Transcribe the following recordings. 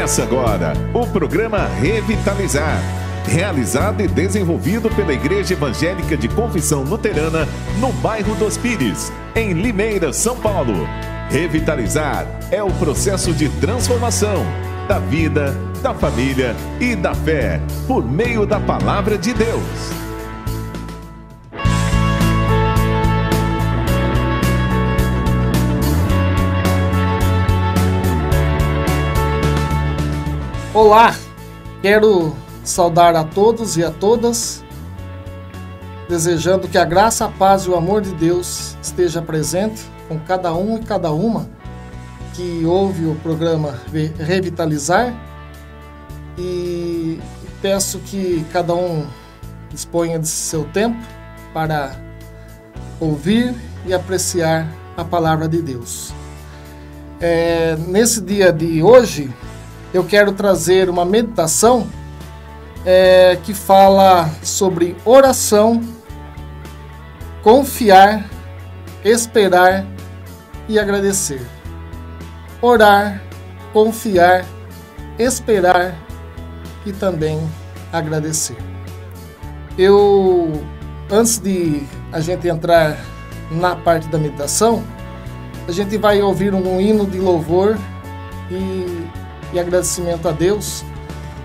Começa agora o programa Revitalizar, realizado e desenvolvido pela Igreja Evangélica de Confissão Luterana no bairro dos Pires, em Limeira, São Paulo. Revitalizar é o processo de transformação da vida, da família e da fé, por meio da Palavra de Deus. Olá, quero saudar a todos e a todas, desejando que a graça, a paz e o amor de Deus esteja presente com cada um e cada uma que ouve o programa Revitalizar, e peço que cada um disponha de seu tempo para ouvir e apreciar a palavra de Deus. Nesse dia de hoje, eu quero trazer uma meditação que fala sobre oração, confiar, esperar e agradecer. Orar, confiar, esperar e também agradecer. Antes de a gente entrar na parte da meditação, a gente vai ouvir um hino de louvor e agradecimento a Deus,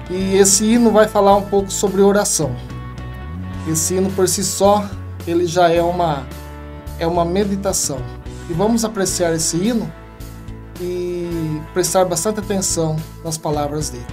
e esse hino vai falar um pouco sobre oração. Esse hino por si só, ele já é uma meditação, e vamos apreciar esse hino e prestar bastante atenção nas palavras dele.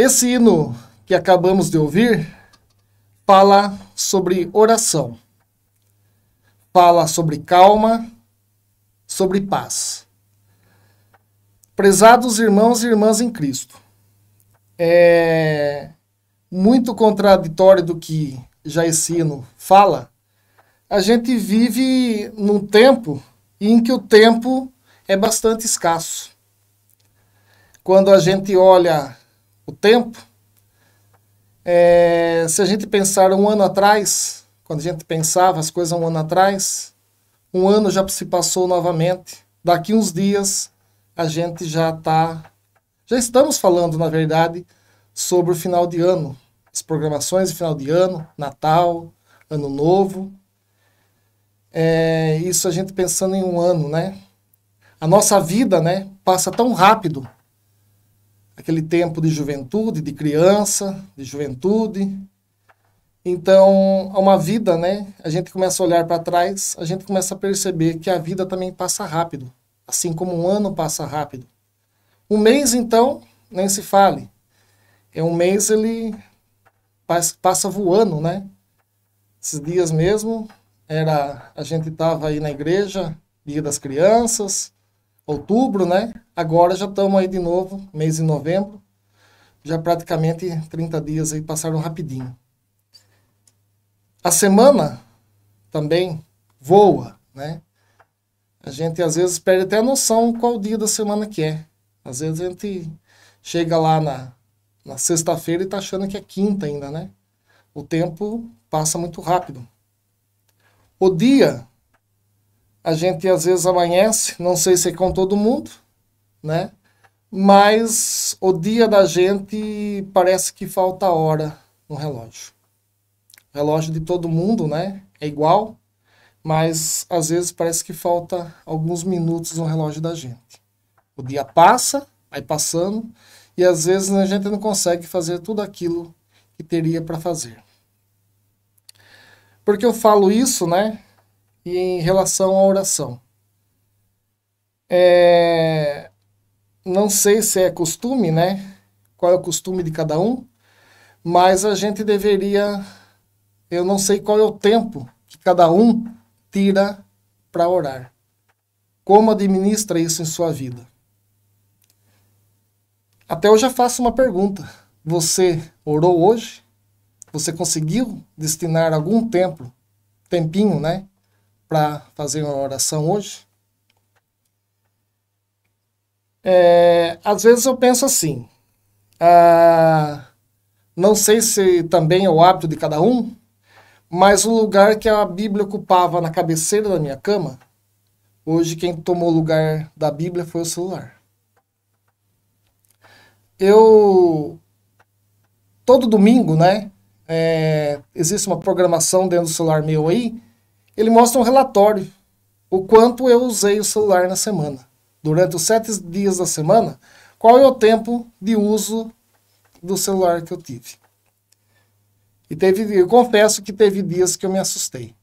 Esse hino que acabamos de ouvir fala sobre oração, fala sobre calma, sobre paz. Prezados irmãos e irmãs em Cristo, é muito contraditório do que já esse hino fala. A gente vive num tempo em que o tempo é bastante escasso. Quando a gente olha o tempo, se a gente pensar um ano atrás, quando a gente pensava as coisas um ano atrás, um ano já se passou novamente. Daqui uns dias a gente já estamos falando, na verdade, sobre o final de ano, as programações de final de ano, Natal, Ano Novo. Isso a gente pensando em um ano, né? A nossa vida, né, passa tão rápido. Aquele tempo de juventude, de criança, de juventude. Então, é uma vida, né? A gente começa a olhar para trás, a gente começa a perceber que a vida também passa rápido. Assim como um ano passa rápido. Um mês, então, nem se fale. Um mês, ele passa voando, né? Esses dias mesmo, a gente estava aí na igreja, Dia das Crianças, outubro, né? Agora já estamos aí de novo, mês de novembro. Já praticamente 30 dias aí passaram rapidinho. A semana também voa, né? A gente às vezes perde até a noção qual dia da semana que é. Às vezes a gente chega lá na sexta-feira e está achando que é quinta ainda, né? O tempo passa muito rápido. O dia, a gente às vezes amanhece, não sei se é com todo mundo, né? Mas o dia da gente parece que falta hora no relógio. O relógio de todo mundo, né? É igual, mas às vezes parece que falta alguns minutos no relógio da gente. O dia passa, vai passando, e às vezes a gente não consegue fazer tudo aquilo que teria para fazer. Por que eu falo isso, né? E em relação à oração. Não sei se é costume, né? Qual é o costume de cada um, mas a gente deveria... Eu não sei qual é o tempo que cada um tira para orar. Como administra isso em sua vida? Até eu já faço uma pergunta. Você orou hoje? Você conseguiu destinar algum tempinho, né? Para fazer uma oração hoje? Às vezes eu penso assim. Não sei se também é o hábito de cada um, mas o lugar que a Bíblia ocupava na cabeceira da minha cama, hoje quem tomou o lugar da Bíblia foi o celular. Todo domingo, né, existe uma programação dentro do celular meu aí, ele mostra um relatório, o quanto eu usei o celular na semana. Durante os 7 dias da semana, qual é o tempo de uso do celular que eu tive. E eu confesso que teve dias que eu me assustei.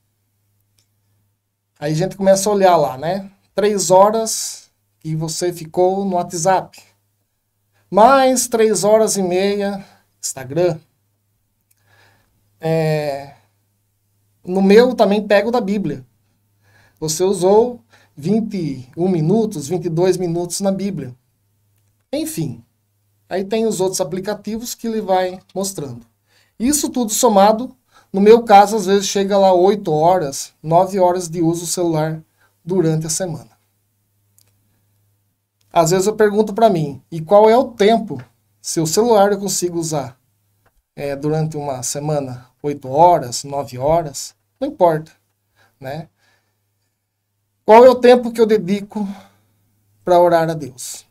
Aí a gente começa a olhar lá, né? 3 horas que você ficou no WhatsApp. Mais 3 horas e meia Instagram. No meu também pego da Bíblia. Você usou 21 minutos, 22 minutos na Bíblia. Enfim. Aí tem os outros aplicativos que ele vai mostrando. Isso tudo somado, no meu caso, às vezes chega lá 8 horas, 9 horas de uso do celular durante a semana. Às vezes eu pergunto para mim, e qual é o tempo, se o celular eu consigo usar durante uma semana, 8 horas, 9 horas, não importa, né? Qual é o tempo que eu dedico para orar a Deus?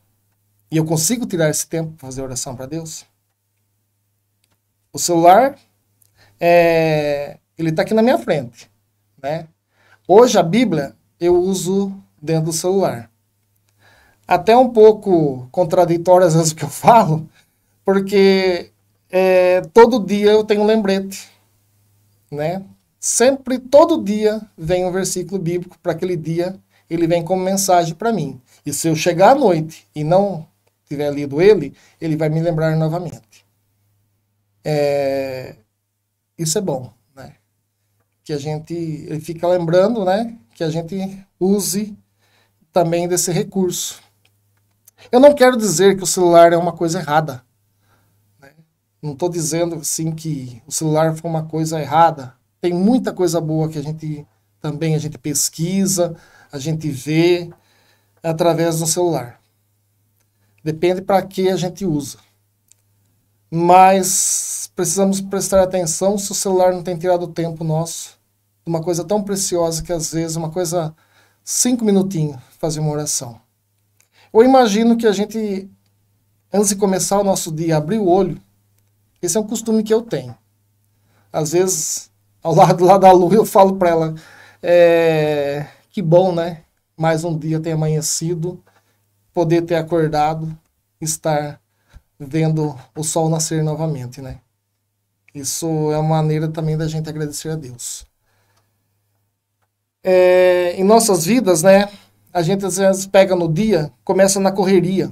E eu consigo tirar esse tempo para fazer oração para Deus? O celular, ele está aqui na minha frente, né? Hoje a Bíblia eu uso dentro do celular. Até um pouco contraditório às vezes o que eu falo, porque todo dia eu tenho um lembrete, né? Sempre, todo dia vem um versículo bíblico para aquele dia, ele vem como mensagem para mim. E se eu chegar à noite e não tiver lido ele vai me lembrar novamente. Isso é bom, né? Que a gente ele fica lembrando, né? Que a gente use também desse recurso. Eu não quero dizer que o celular é uma coisa errada. Né? Não estou dizendo assim que o celular foi uma coisa errada. Tem muita coisa boa que a gente pesquisa, a gente vê através do celular. Depende para que a gente usa. Mas precisamos prestar atenção se o celular não tem tirado o tempo nosso. Uma coisa tão preciosa que às vezes, uma coisa 5 minutinhos, fazer uma oração. Eu imagino que a gente, antes de começar o nosso dia, abrir o olho, esse é um costume que eu tenho. Às vezes, ao lado lá da lua, eu falo para ela, que bom, né? Mais um dia ter amanhecido, poder ter acordado, estar vendo o sol nascer novamente, né? Isso é uma maneira também da gente agradecer a Deus. Em nossas vidas, né? A gente às vezes pega no dia, começa na correria.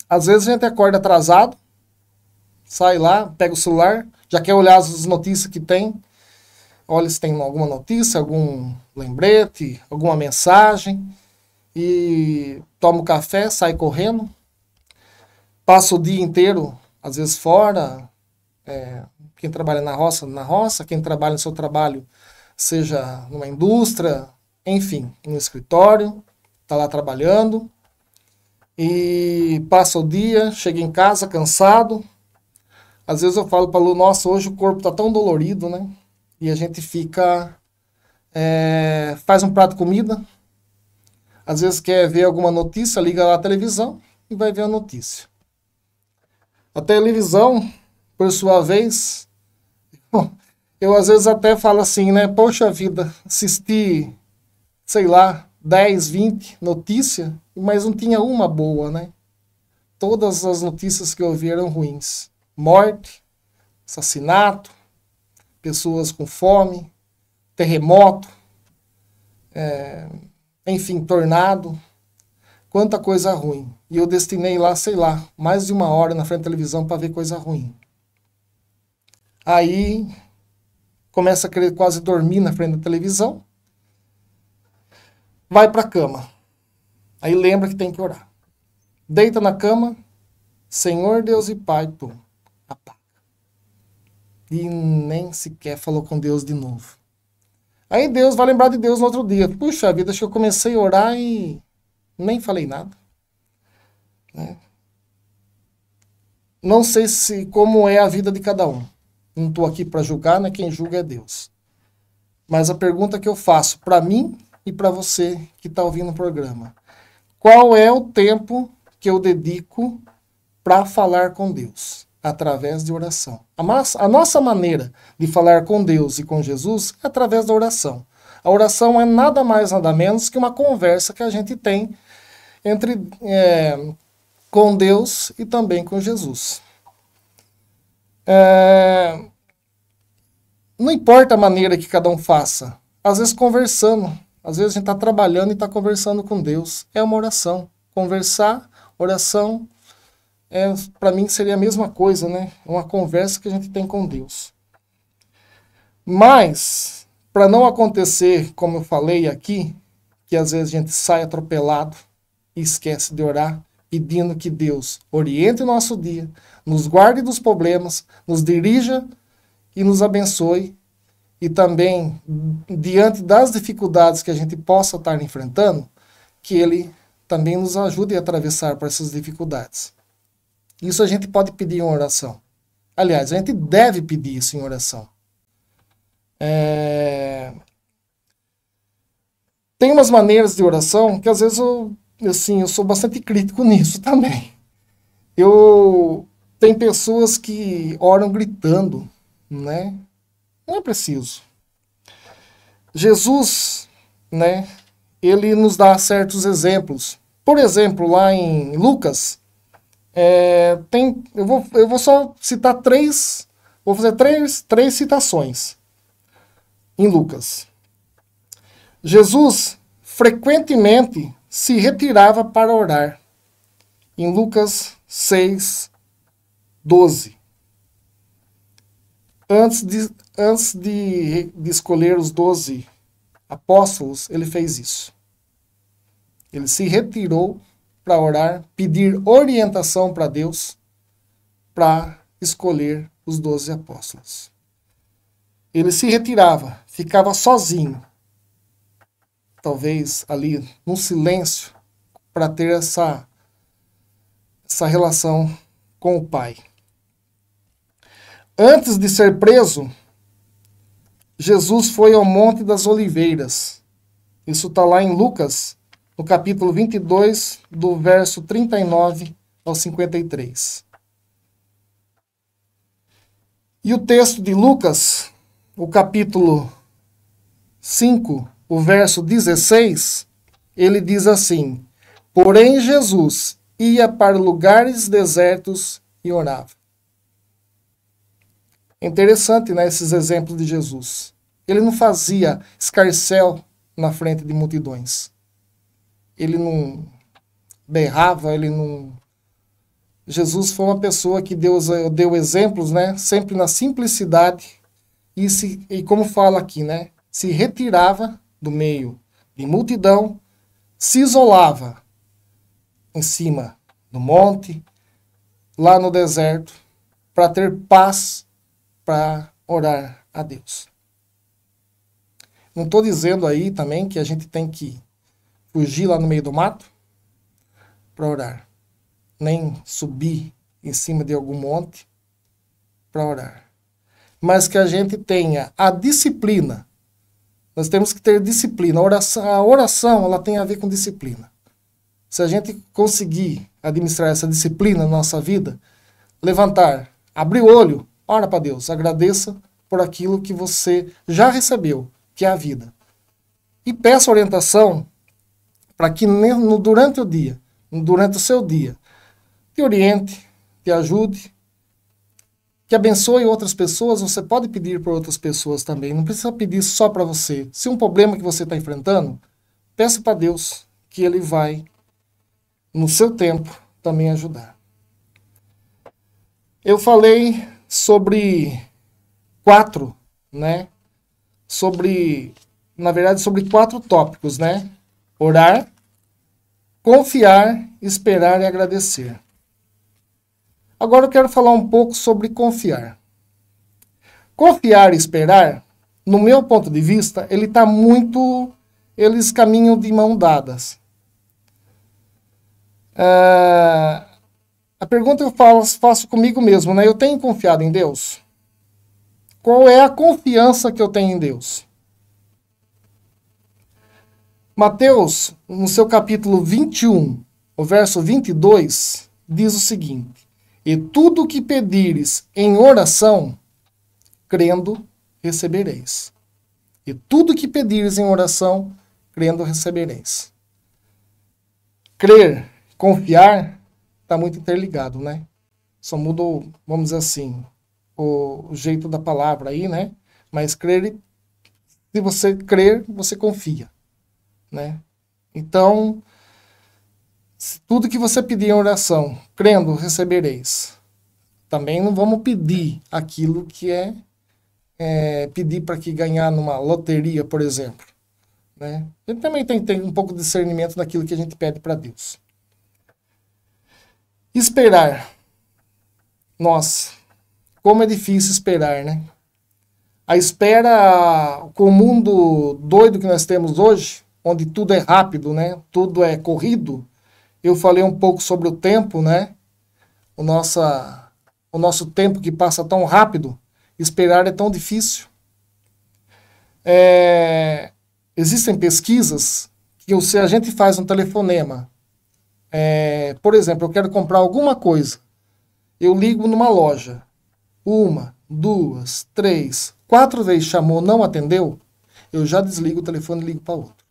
Às vezes a gente acorda atrasado, sai lá, pega o celular, já quer olhar as notícias que tem. Olha se tem alguma notícia, algum lembrete, alguma mensagem. E toma o café, sai correndo. Passa o dia inteiro, às vezes fora. Quem trabalha na roça. Quem trabalha no seu trabalho, seja numa indústria, enfim, no escritório, está lá trabalhando. E passa o dia, chega em casa cansado. Às vezes eu falo para a Lu, nossa, hoje o corpo está tão dolorido, né? E a gente fica... faz um prato de comida. Às vezes quer ver alguma notícia, liga lá a televisão e vai ver a notícia. A televisão, por sua vez, eu às vezes até falo assim, né? Poxa vida, assisti, sei lá, 10, 20 notícias, mas não tinha uma boa, né? Todas as notícias que eu vi eram ruins. Morte, assassinato, pessoas com fome, terremoto, enfim, tornado, quanta coisa ruim. E eu destinei lá, sei lá, mais de 1 hora na frente da televisão para ver coisa ruim. Aí começa a querer quase dormir na frente da televisão, vai para a cama. Aí lembra que tem que orar. Deita na cama, Senhor Deus e Pai, pum, apaga. E nem sequer falou com Deus de novo. Aí Deus vai lembrar de Deus no outro dia. Puxa vida, acho que eu comecei a orar e nem falei nada. Não sei como é a vida de cada um. Não estou aqui para julgar, né? Quem julga é Deus. Mas a pergunta que eu faço para mim e para você que está ouvindo o programa. Qual é o tempo que eu dedico para falar com Deus? Através de oração. A nossa maneira de falar com Deus e com Jesus é através da oração. A oração é nada mais, nada menos que uma conversa que a gente tem com Deus e também com Jesus. Não importa a maneira que cada um faça. Às vezes conversando. Às vezes a gente está trabalhando e está conversando com Deus. É uma oração. Conversar, oração, para mim seria a mesma coisa, né? Uma conversa que a gente tem com Deus. Mas, para não acontecer, como eu falei aqui, que às vezes a gente sai atropelado e esquece de orar, pedindo que Deus oriente o nosso dia, nos guarde dos problemas, nos dirija e nos abençoe. E também, diante das dificuldades que a gente possa estar enfrentando, que Ele também nos ajude a atravessar por essas dificuldades. Isso a gente pode pedir em oração. Aliás, a gente deve pedir isso em oração. Tem umas maneiras de oração que às vezes eu sou bastante crítico nisso também. Tem pessoas que oram gritando, né? Não é preciso. Jesus, né? Ele nos dá certos exemplos. Por exemplo, lá em Lucas, eu vou só citar vou fazer três citações em Lucas. Jesus frequentemente se retirava para orar. Em Lucas 6, 12. Antes de escolher os 12 apóstolos, ele fez isso. Ele se retirou para orar, pedir orientação para Deus, para escolher os 12 apóstolos. Ele se retirava, ficava sozinho, talvez ali num silêncio, para ter essa relação com o Pai. Antes de ser preso, Jesus foi ao Monte das Oliveiras. Isso está lá em Lucas, no capítulo 22, do verso 39 ao 53. E o texto de Lucas, o capítulo 5, o verso 16, ele diz assim: porém Jesus ia para lugares desertos e orava. É interessante, né, esses exemplos de Jesus. Ele não fazia escarcéu na frente de multidões. Ele não berrava, ele não... Jesus foi uma pessoa que Deus deu exemplos, né, sempre na simplicidade e como fala aqui, né, se retirava do meio de multidão, se isolava em cima do monte, lá no deserto, para ter paz, para orar a Deus. Não estou dizendo aí também que a gente tem que fugir lá no meio do mato para orar, nem subir em cima de algum monte para orar, mas que a gente tenha a disciplina. Nós temos que ter disciplina. A oração ela tem a ver com disciplina. Se a gente conseguir administrar essa disciplina na nossa vida, levantar, abrir o olho, ora para Deus, agradeça por aquilo que você já recebeu, que é a vida. E peça orientação para que durante o dia, durante o seu dia, te oriente, te ajude, que abençoe outras pessoas. Você pode pedir para outras pessoas também, não precisa pedir só para você. Se um problema que você está enfrentando, peça para Deus que Ele vai, no seu tempo, também ajudar. Eu falei sobre 4, né? Na verdade, sobre 4 tópicos, né? Orar, confiar, esperar e agradecer. Agora eu quero falar um pouco sobre confiar. Confiar e esperar, no meu ponto de vista, eles caminham de mão dadas. A pergunta eu faço comigo mesmo, né? Eu tenho confiado em Deus? Qual é a confiança que eu tenho em Deus? Mateus, no seu capítulo 21, o verso 22, diz o seguinte: e tudo o que pedires em oração, crendo, recebereis. E tudo o que pedires em oração, crendo, recebereis. Crer, confiar, está muito interligado, né? Só mudou, vamos dizer assim, o jeito da palavra aí, né? Mas crer, se você crer, você confia, né? Então, tudo que você pedir em oração, crendo, recebereis. Também não vamos pedir aquilo que é pedir para que ganhar numa loteria, por exemplo, né? A gente também tem que ter um pouco de discernimento naquilo que a gente pede para Deus. Esperar. Nossa, como é difícil esperar, né? A espera, com o mundo doido que nós temos hoje, onde tudo é rápido, né? Tudo é corrido. Eu falei um pouco sobre o tempo, né? O nosso tempo que passa tão rápido, esperar é tão difícil. Existem pesquisas que se a gente faz um telefonema, por exemplo, eu quero comprar alguma coisa, eu ligo numa loja, 1, 2, 3, 4 vezes chamou, não atendeu, eu já desligo o telefone e ligo para outro.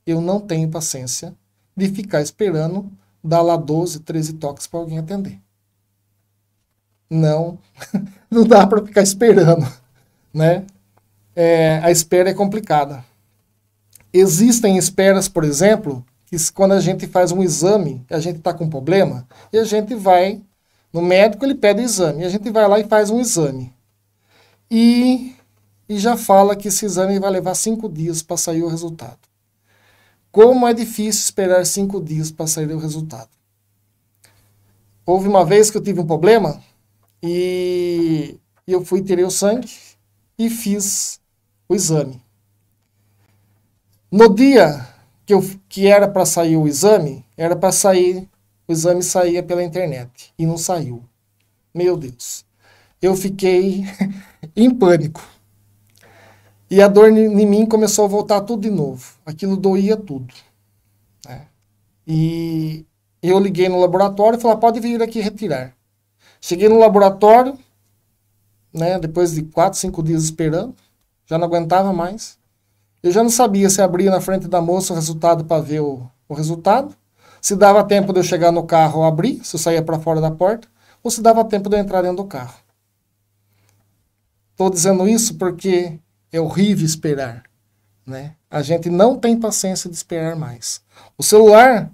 Eu não tenho paciência de ficar esperando, dar lá 12, 13 toques para alguém atender. Não, não dá para ficar esperando, né? A espera é complicada. Existem esperas, por exemplo, que quando a gente faz um exame, a gente está com um problema, e a gente vai no médico, ele pede o exame, e a gente vai lá e faz um exame. e já fala que esse exame vai levar 5 dias para sair o resultado. Como é difícil esperar 5 dias para sair o resultado. Houve uma vez que eu tive um problema e eu fui tirar o sangue e fiz o exame. No dia que era para sair o exame, o exame saía pela internet e não saiu. Meu Deus, eu fiquei em pânico. E a dor em mim começou a voltar tudo de novo. Aquilo doía tudo. Né? E eu liguei no laboratório e falei, pode vir aqui retirar. Cheguei no laboratório, né, depois de 4, 5 dias esperando, já não aguentava mais. Eu já não sabia se abria na frente da moça o resultado para ver o resultado, se dava tempo de eu chegar no carro ou abrir, se eu saía para fora da porta, ou se dava tempo de eu entrar dentro do carro. Estou dizendo isso porque é horrível esperar, né? A gente não tem paciência de esperar mais. O celular,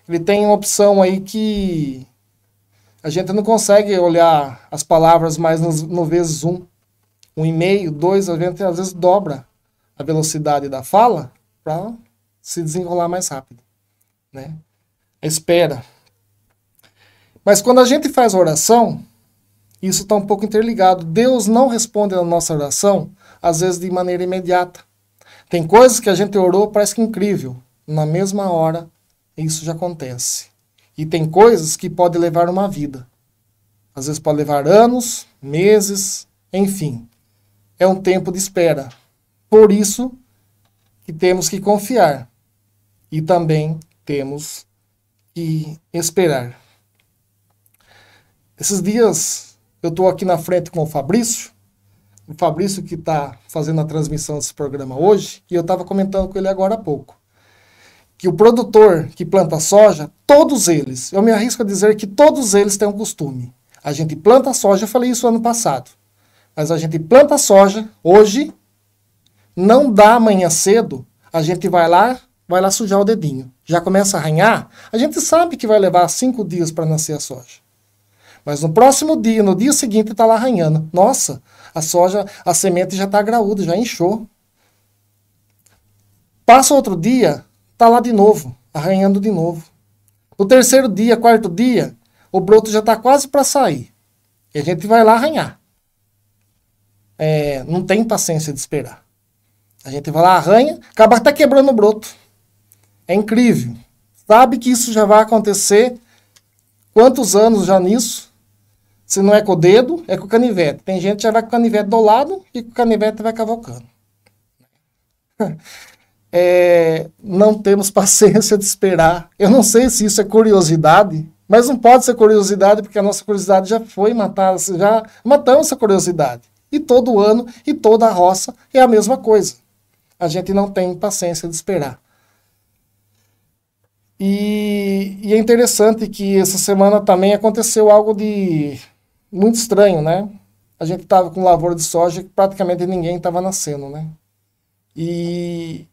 ele tem uma opção aí que a gente não consegue olhar as palavras mais no vezes 1. 1,5, 2, a gente às vezes dobra a velocidade da fala para se desenrolar mais rápido, né? A espera. Mas quando a gente faz oração, isso está um pouco interligado. Deus não responde a nossa oração, às vezes de maneira imediata. Tem coisas que a gente orou, parece que incrível. Na mesma hora, isso já acontece. E tem coisas que podem levar uma vida. Às vezes pode levar anos, meses, enfim. É um tempo de espera. Por isso que temos que confiar. E também temos que esperar. Esses dias eu estou aqui na frente com o Fabrício que está fazendo a transmissão desse programa hoje, e eu estava comentando com ele agora há pouco, que o produtor que planta soja, todos eles, eu me arrisco a dizer que todos eles têm um costume. A gente planta soja, eu falei isso ano passado, mas a gente planta soja hoje, não dá amanhã cedo, a gente vai lá sujar o dedinho. Já começa a arranhar, a gente sabe que vai levar 5 dias para nascer a soja. Mas no próximo dia, no dia seguinte, está lá arranhando. Nossa, a soja, a semente já está graúda, já inchou. Passa outro dia, está lá de novo, arranhando de novo. No terceiro dia, quarto dia, o broto já está quase para sair. E a gente vai lá arranhar. Não tem paciência de esperar. A gente vai lá, arranha, acaba até quebrando o broto. É incrível. Sabe que isso já vai acontecer. Quantos anos já nisso? Se não é com o dedo, é com o canivete. Tem gente que já vai com o canivete do lado e com o canivete vai cavocando. Não temos paciência de esperar. Eu não sei se isso é curiosidade, mas não pode ser curiosidade porque a nossa curiosidade já foi matada, já matamos essa curiosidade. E todo ano e toda a roça é a mesma coisa. A gente não tem paciência de esperar. E é interessante que essa semana também aconteceu algo de muito estranho, né? A gente estava com lavoura de soja que praticamente ninguém estava nascendo, né? E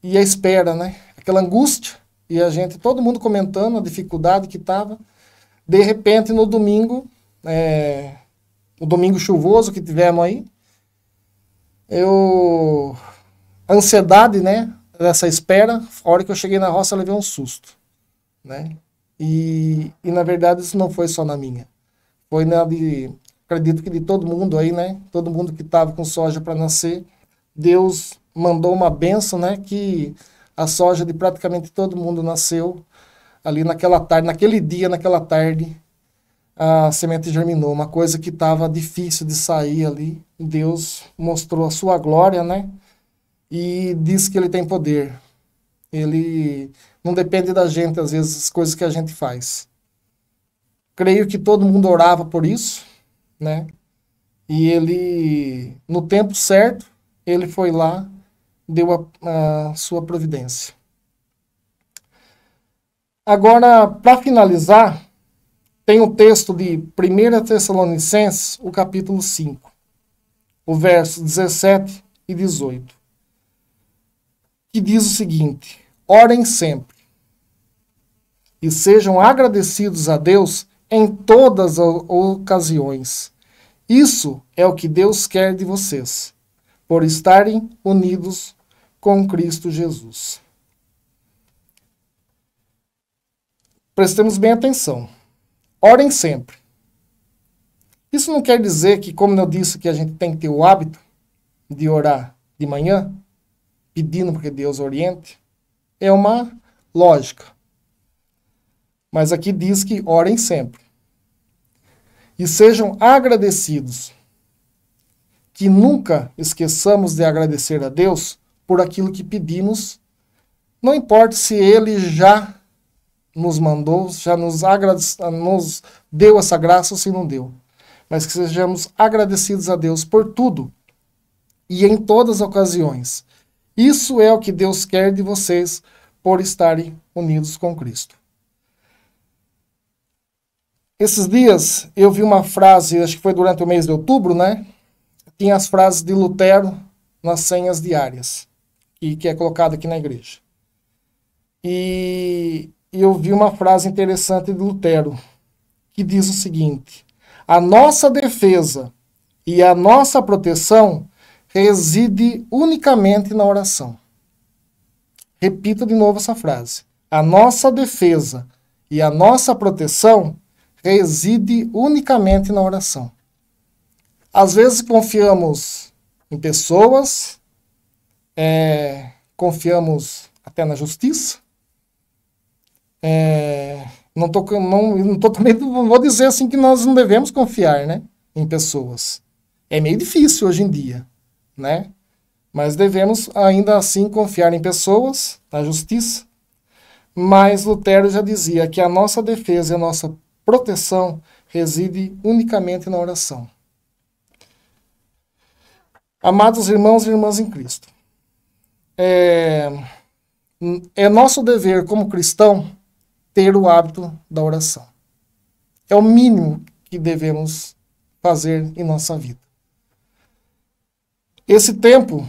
a espera, né? Aquela angústia, e todo mundo comentando a dificuldade que estava. De repente, no domingo, o domingo chuvoso que tivemos aí, a ansiedade, né? Dessa espera, a hora que eu cheguei na roça, eu levei um susto, né? E na verdade, isso não foi só na minha. Foi acredito que de todo mundo aí, né? Todo mundo que estava com soja para nascer, Deus mandou uma bênção, né? Que a soja de praticamente todo mundo nasceu ali naquela tarde, naquele dia, naquela tarde, a semente germinou. Uma coisa que estava difícil de sair ali, Deus mostrou a sua glória, né? E disse que ele tem poder. Ele não depende da gente, às vezes, as coisas que a gente faz. Creio que todo mundo orava por isso, né? E ele, no tempo certo, ele foi lá, deu a sua providência. Agora, para finalizar, tem o texto de 1 Tessalonicenses, o capítulo 5, o verso 17 e 18, que diz o seguinte: orem sempre e sejam agradecidos a Deus em todas as ocasiões, Isso é o que Deus quer de vocês, por estarem unidos com Cristo Jesus. Prestemos bem atenção. Orem sempre. Isso não quer dizer que, como eu disse, que a gente tem que ter o hábito de orar de manhã, pedindo para que Deus oriente. É uma lógica. Mas aqui diz que orem sempre. E sejam agradecidos. Que nunca esqueçamos de agradecer a Deus por aquilo que pedimos. Não importa se Ele já nos mandou, já nos deu essa graça ou se não deu. Mas que sejamos agradecidos a Deus por tudo e em todas as ocasiões. Isso é o que Deus quer de vocês por estarem unidos com Cristo. Esses dias eu vi uma frase, acho que foi durante o mês de outubro, né? Tinha as frases de Lutero nas senhas diárias, que é colocada aqui na igreja. E eu vi uma frase interessante de Lutero, que diz o seguinte: a nossa defesa e a nossa proteção reside unicamente na oração. Repito de novo essa frase. A nossa defesa e a nossa proteção reside unicamente na oração. Às vezes confiamos em pessoas, confiamos até na justiça. Não vou dizer assim que nós não devemos confiar, né, em pessoas. É meio difícil hoje em dia, né? Mas devemos ainda assim confiar em pessoas, na justiça. Mas Lutero já dizia que a nossa defesa e a nossa proteção reside unicamente na oração. Amados irmãos e irmãs em Cristo, é nosso dever como cristão ter o hábito da oração. É o mínimo que devemos fazer em nossa vida. Esse tempo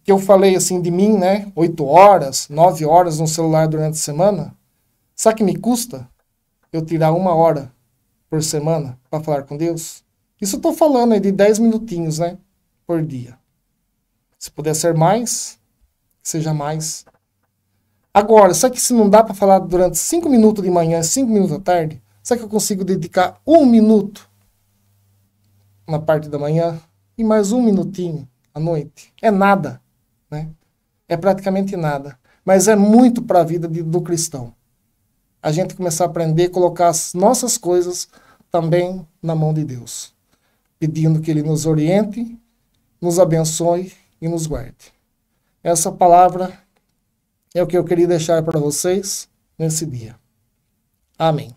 que eu falei assim de mim, né, 8 horas, 9 horas no celular durante a semana, sabe o que me custa? Eu tirar 1 hora por semana para falar com Deus? Isso eu estou falando aí de 10 minutinhos, né, por dia. Se puder ser mais, seja mais. Agora, sabe que se não dá para falar durante 5 minutos de manhã e 5 minutos da tarde, sabe que eu consigo dedicar 1 minuto na parte da manhã e mais 1 minutinho à noite? É nada, né? É praticamente nada. Mas é muito para a vida do cristão. A gente começar a aprender a colocar as nossas coisas também na mão de Deus, pedindo que Ele nos oriente, nos abençoe e nos guarde. Essa palavra é o que eu queria deixar para vocês nesse dia. Amém.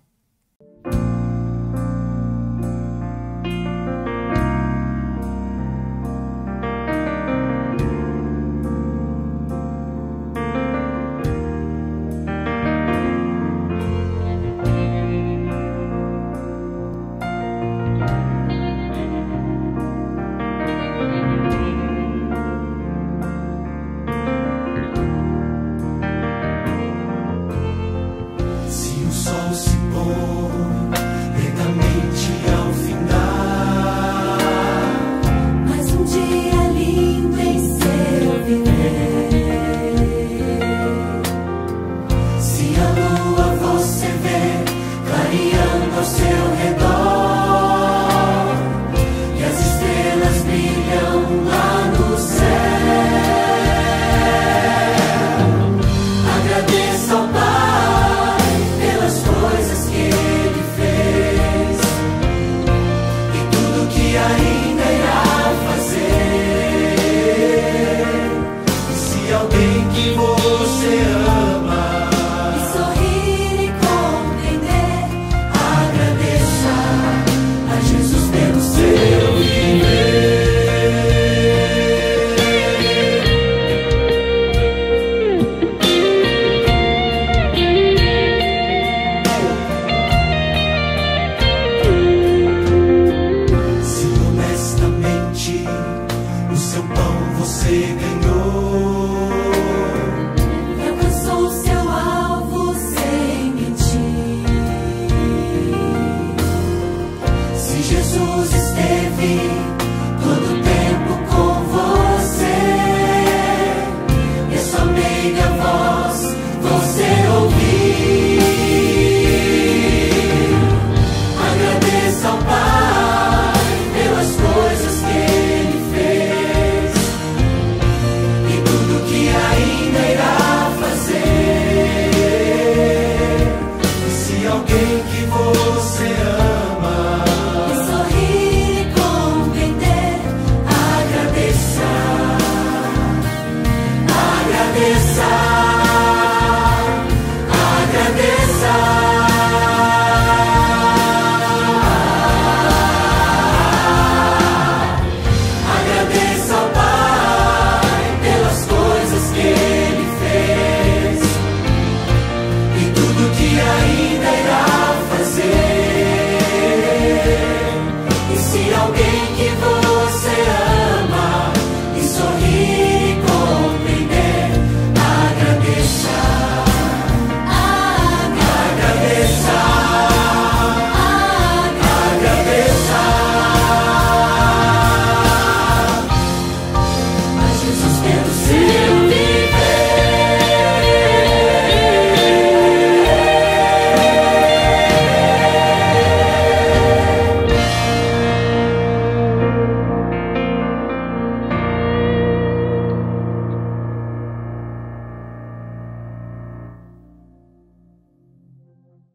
Jesus esteve vida.